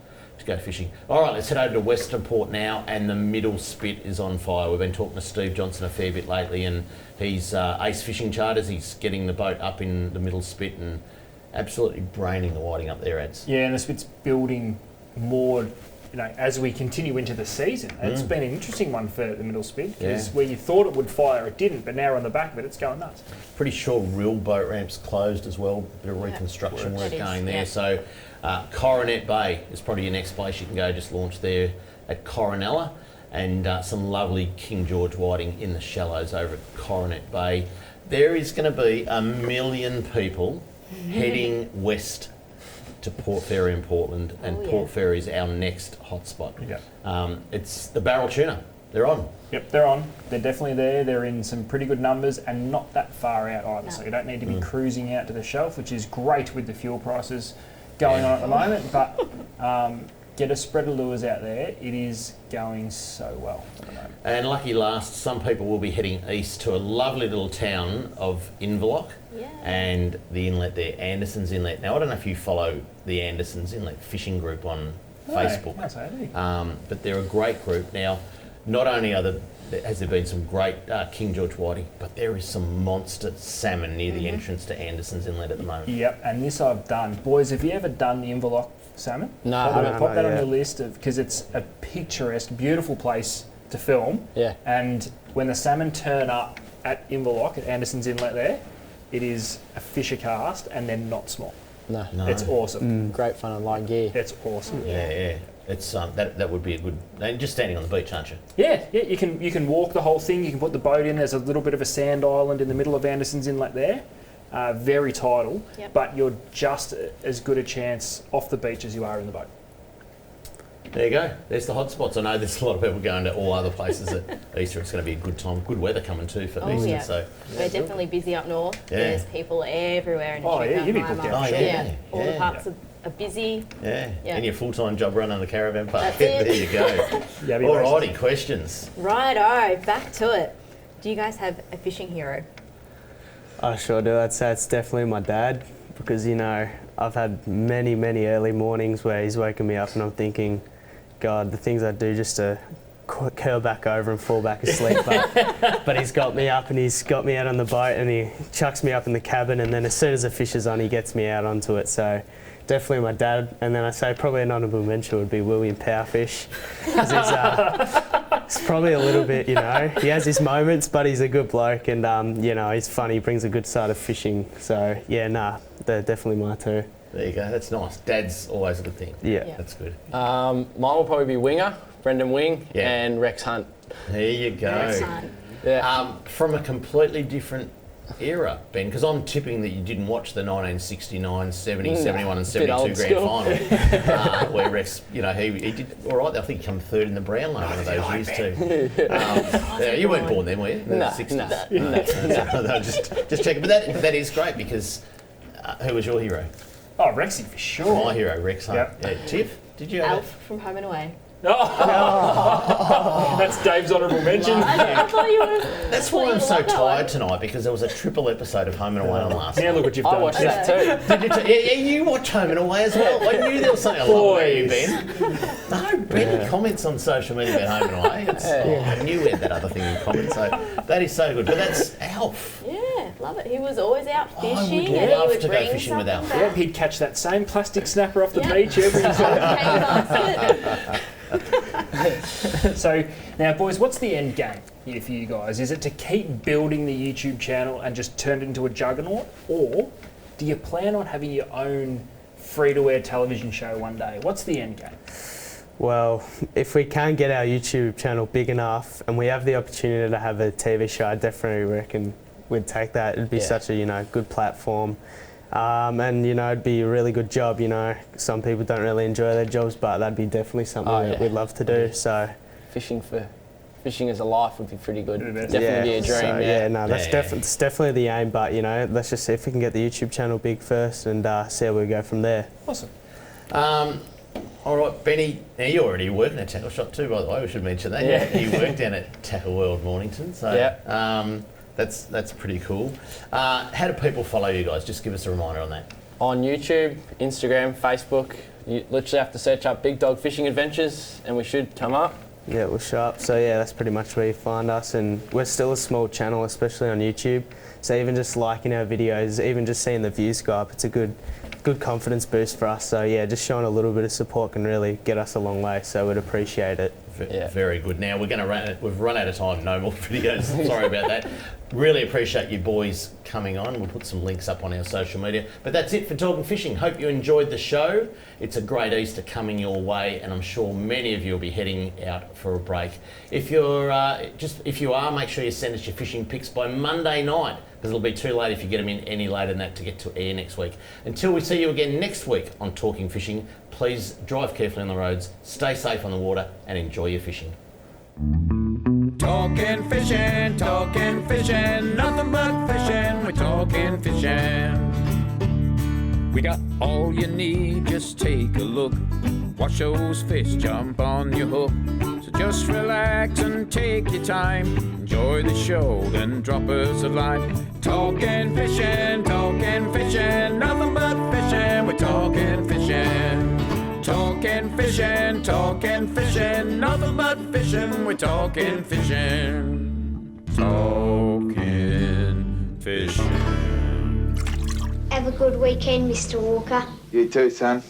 go fishing. All right, let's head over to Western Port now, and the middle spit is on fire. We've been talking to Steve Johnson a fair bit lately, and he's Ace Fishing Charters. He's getting the boat up in the middle spit and absolutely braining the whiting up there, Ads. Yeah, and the spit's building more... You know, as we continue into the season, it's been an interesting one for the middle spit because where you thought it would fire, it didn't. But now on the back of it, it's going nuts. Pretty sure Rill boat ramp's closed as well. Bit of reconstruction work going there. So Coronet Bay is probably your next place you can go. Just launch there at Coronella, and some lovely King George whiting in the shallows over at Coronet Bay. There is going to be 1 million people heading west to Port Fairy in Portland, and Port Fairy is our next hotspot. It's the barrel tuna. They're on. Yep, they're on. They're definitely there. They're in some pretty good numbers and not that far out either. So you don't need to be cruising out to the shelf, which is great with the fuel prices going on at the moment. But get a spread of lures out there. It is going so well at the moment. And lucky last, some people will be heading east to a lovely little town of Inverloch. And the inlet there, Anderson's Inlet. Now, I don't know if you follow the Anderson's Inlet fishing group on Facebook, but they're a great group. Now, not only has there been some great King George whiting, but there is some monster salmon near the entrance to Anderson's Inlet at the moment. Yep, and this I've done. Boys, have you ever done the Inverloch salmon? No, pop that on your list because it's a picturesque, beautiful place to film. Yeah. And when the salmon turn up at Inverloch, at Anderson's Inlet there, it is a fisher cast and they're not small. No. It's awesome. Great fun and light gear. It's awesome. Yeah. It's that would be a good. And just standing on the beach, aren't you? Yeah. You can walk the whole thing. You can put the boat in. There's a little bit of a sand island in the middle of Anderson's Inlet there. Very tidal, but you're just as good a chance off the beach as you are in the boat. There you go. There's the hotspots. I know there's a lot of people going to all other places at Easter. It's going to be a good time. Good weather coming too for Easter. Yeah. So we're definitely busy up north. There's people everywhere in the you'd be booked out. All the parks are busy. And your full-time job running the caravan park. That's it. There you go. Alrighty, questions. Righto, back to it. Do you guys have a fishing hero? I sure do. I'd say it's definitely my dad because, you know, I've had many, many early mornings where he's woken me up and I'm thinking, God, the things I do just to curl back over and fall back asleep. But he's got me up and he's got me out on the boat and he chucks me up in the cabin, and then as soon as the fish is on, he gets me out onto it. So definitely my dad. And then I say probably an honourable mention would be William Powerfish. He's probably a little bit, you know, he has his moments, but he's a good bloke and, you know, he's funny, he brings a good side of fishing. So, yeah, they're definitely my two. There you go. That's nice. Dad's always a good thing. Yeah. That's good. Mine will probably be Winger, Brendan Wing, and Rex Hunt. There you go. Rex Hunt. Yeah. From a completely different era, Ben, because I'm tipping that you didn't watch the 1969, 70, 71 and 72 grand final where Rex, you know, he did all right. I think he came third in the Brownlow one of those years too. You weren't born then, were you? No. Just checking. But that is great because who was your hero? Oh, Rexy for sure. My hero, Rex Hunt. Yeah. Tiff, did you have Alf from Home and Away. That's Dave's honourable mention. I thought you were. That's why I'm so tired tonight, because there was a triple episode of Home and Away on last night. Yeah, look what you've done. I watched that too. Did you? Yeah, you watch Home and Away as well. I knew there was something along where you, Ben. Benny comments on social media about home and away. I knew we had that other thing in common, so that is so good. But that's Alf. Yeah, love it. He was always out fishing, I would and love he would to go bring fishing with something Alf. back. Yep, he'd catch that same plastic snapper off the beach every time. So now, boys, what's the end game here for you guys? Is it to keep building the YouTube channel and just turn it into a juggernaut, or do you plan on having your own free-to-air television show one day? What's the end game? Well, if we can get our YouTube channel big enough and we have the opportunity to have a TV show, I definitely reckon we'd take that. It'd be such a good platform. And it'd be a really good job. Some people don't really enjoy their jobs, but that'd be definitely something that we'd love to do. So fishing as a life would be pretty good. Definitely be a dream. That's definitely the aim. But let's just see if we can get the YouTube channel big first and see how we go from there. Awesome. All right, Benny. Now you already work in a tackle shop too, by the way. We should mention that. Yeah. You work down at Tackle World Mornington. So that's pretty cool. How do people follow you guys? Just give us a reminder on that. On YouTube, Instagram, Facebook, you literally have to search up Big Dog Fishing Adventures and we should come up. Yeah, we're sharp. So that's pretty much where you find us, and we're still a small channel, especially on YouTube. So even just liking our videos, even just seeing the views go up, it's a good confidence boost for us. So just showing a little bit of support can really get us a long way. So we'd appreciate it. Very good. Now we've run out of time. No more videos. Sorry about that. Really appreciate you boys coming on. We'll put some links up on our social media. But that's it for Talking Fishing. Hope you enjoyed the show. It's a great Easter coming your way, and I'm sure many of you will be heading out for a break. If you are, make sure you send us your fishing pics by Monday night, because it'll be too late if you get them in any later than that to get to air next week. Until we see you again next week on Talking Fishing, please drive carefully on the roads, stay safe on the water, and enjoy your fishing. Talking fishing, nothing but fishing, we're talking fishing. We got all you need, just take a look. Watch those fish jump on your hook. So just relax and take your time. Enjoy the show, then drop us a line. Talking fishing, nothing but fishing, we're talking fishing. Talking fishing, nothing but fishing, we're talking fishing. Talking fishing. Have a good weekend, Mr. Walker. You too, son.